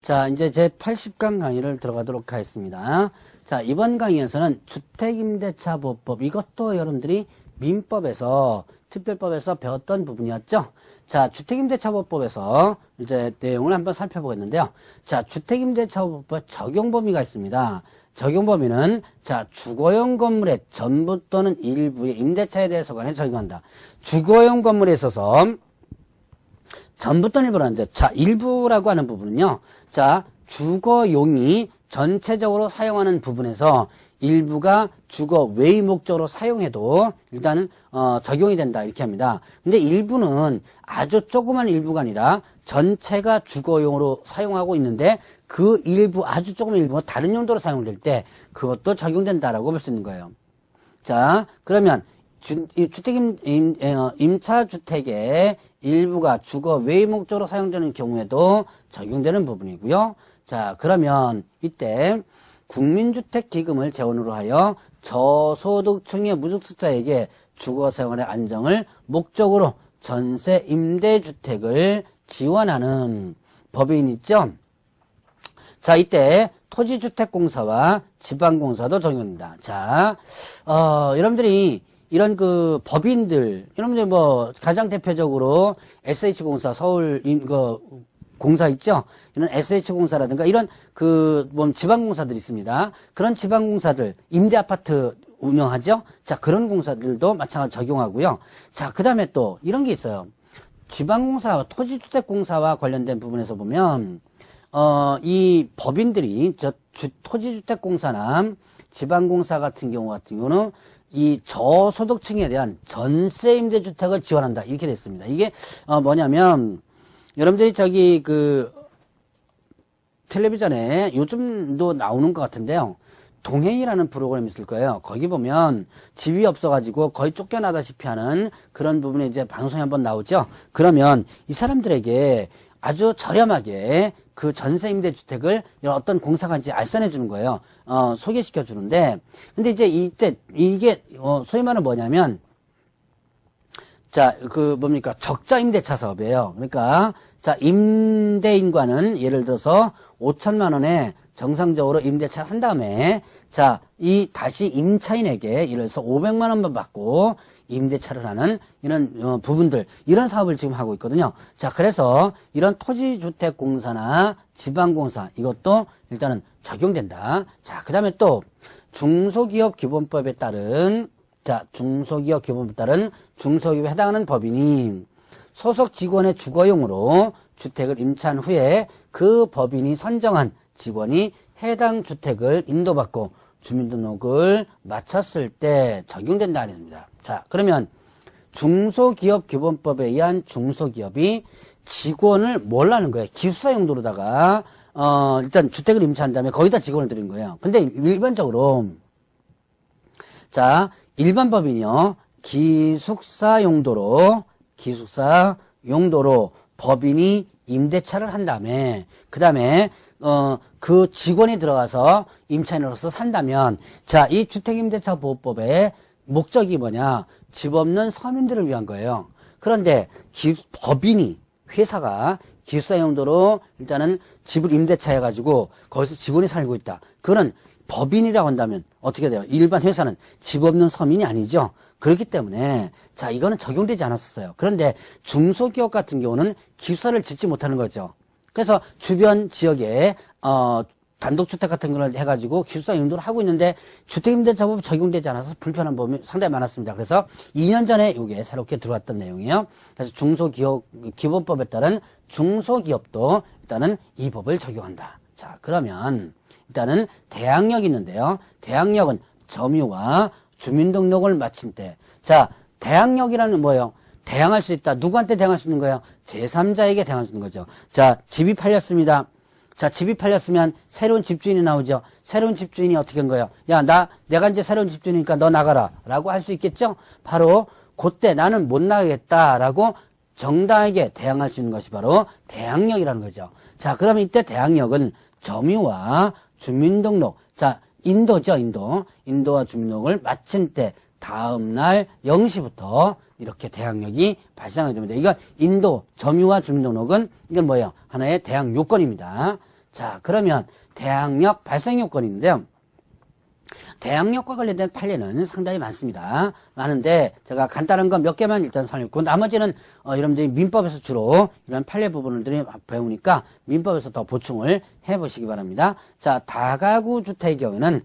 자, 이제 제 80강 강의를 들어가도록 하겠습니다. 자, 이번 강의에서는 주택임대차보호법, 이것도 여러분들이 민법에서, 특별법에서 배웠던 부분이었죠. 자, 주택임대차보호법에서 이제 내용을 한번 살펴보겠는데요. 자, 주택임대차보호법 적용 범위가 있습니다. 적용 범위는, 자, 주거용 건물의 전부 또는 일부의 임대차에 대해서 관해 적용한다. 주거용 건물에 있어서 전부 또는 일부라는데, 자, 일부라고 하는 부분은요, 자, 주거용이 전체적으로 사용하는 부분에서 일부가 주거 외의 목적으로 사용해도 일단은 적용이 된다 이렇게 합니다. 근데 일부는 아주 조그만 일부가 아니라 전체가 주거용으로 사용하고 있는데 그 일부 아주 조그만 일부가 다른 용도로 사용될 때 그것도 적용된다라고 볼 수 있는 거예요. 자, 그러면 임차주택의 일부가 주거 외의 목적으로 사용되는 경우에도 적용되는 부분이고요. 자, 그러면 이때 국민주택기금을 재원으로 하여 저소득층의 무주택자에게 주거생활의 안정을 목적으로 전세 임대주택을 지원하는 법인 있죠. 자, 이때 토지주택공사와 지방공사도 적용됩니다. 자, 여러분들이 이런 그 법인들, 여러분들 뭐 가장 대표적으로 SH공사 서울 공사 있죠? 이런 SH공사라든가 이런 지방공사들이 있습니다. 그런 지방공사들, 임대아파트 운영하죠? 자, 그런 공사들도 마찬가지로 적용하고요. 자, 그 다음에 또 이런 게 있어요. 지방공사, 토지주택공사와 관련된 부분에서 보면, 이 법인들이 토지주택공사나 지방공사 같은 경우는 이 저소득층에 대한 전세 임대주택을 지원한다. 이렇게 됐습니다. 이게, 뭐냐면, 여러분들이 텔레비전에 요즘도 나오는 것 같은데요. 동행이라는 프로그램이 있을 거예요. 거기 보면 집이 없어가지고 거의 쫓겨나다시피 하는 그런 부분에 이제 방송이 한번 나오죠. 그러면 이 사람들에게 아주 저렴하게 그 전세 임대주택을 어떤 공사가 이제 알선해 주는 거예요. 소개시켜 주는데, 근데 이제 이때, 이게, 소위 말하는 뭐냐면, 자, 적자 임대차 사업이에요. 그러니까, 자, 임대인과는 예를 들어서 5천만 원에 정상적으로 임대차를 한 다음에, 자, 다시 임차인에게 예를 들어서 500만 원만 받고 임대차를 하는 이런 부분들, 이런 사업을 지금 하고 있거든요. 자, 그래서 이런 토지주택공사나 지방공사, 이것도 일단은 적용된다. 자, 그 다음에 또 중소기업기본법에 따른, 자, 중소기업기본법에 따른 중소기업에 해당하는 법인이 소속 직원의 주거용으로 주택을 임차한 후에 그 법인이 선정한 직원이 해당 주택을 인도받고 주민등록을 마쳤을 때 적용된다 아닙니다. 자, 그러면 중소기업기본법에 의한 중소기업이 직원을 뭘 하는 거예요? 기숙사 용도로다가 일단 주택을 임차한 다음에 거기다 직원을 들인 거예요. 근데 일반적으로, 자, 일반 법인이요, 기숙사 용도로 법인이 임대차를 한 다음에 그 다음에 그 직원이 들어가서 임차인으로서 산다면, 자, 이 주택임대차보호법의 목적이 뭐냐? 집 없는 서민들을 위한 거예요. 그런데 법인이, 회사가 기숙사 용도로 일단은 집을 임대차해가지고 거기서 직원이 살고 있다. 그거는 법인이라고 한다면 어떻게 돼요? 일반 회사는 집 없는 서민이 아니죠. 그렇기 때문에, 자, 이거는 적용되지 않았었어요. 그런데 중소기업 같은 경우는 기숙사를 짓지 못하는 거죠. 그래서 주변 지역에 단독주택 같은 걸 해가지고 기숙사 용도로 하고 있는데 주택임대차법 적용되지 않아서 불편한 부분이 상당히 많았습니다. 그래서 2년 전에 이게 새롭게 들어왔던 내용이에요. 그래서 기본법에 따른 중소기업도 일단은 이 법을 적용한다. 자, 그러면 일단은 대항력이 있는데요. 대항력은 점유와 주민등록을 마친 때, 자, 대항력이라는 뭐예요? 대항할 수 있다. 누구한테 대항할 수 있는 거예요? 제3자에게 대항할 수 있는 거죠. 자, 집이 팔렸습니다. 자, 집이 팔렸으면 새로운 집주인이 나오죠. 새로운 집주인이 어떻게 한 거예요? 야, 내가 이제 새로운 집주인이니까 너 나가라. 라고 할 수 있겠죠? 바로 그때 나는 못 나가겠다라고 정당하게 대항할 수 있는 것이 바로 대항력이라는 거죠. 자, 그러면 이때 대항력은 점유와 주민등록. 자, 인도죠, 인도와 주민등록을 마친 때 다음날 0시부터 이렇게 대항력이 발생하게 됩니다. 이건 인도 점유와 주민등록은 이건 뭐예요? 하나의 대항 요건입니다. 자, 그러면 대항력 발생 요건인데요. 대항력과 관련된 판례는 상당히 많습니다. 많은데 제가 간단한 거 몇 개만 일단 설명했고 나머지는 여러분들이 민법에서 주로 이런 판례 부분들이 배우니까 민법에서 더 보충을 해보시기 바랍니다. 자, 다가구 주택의 경우는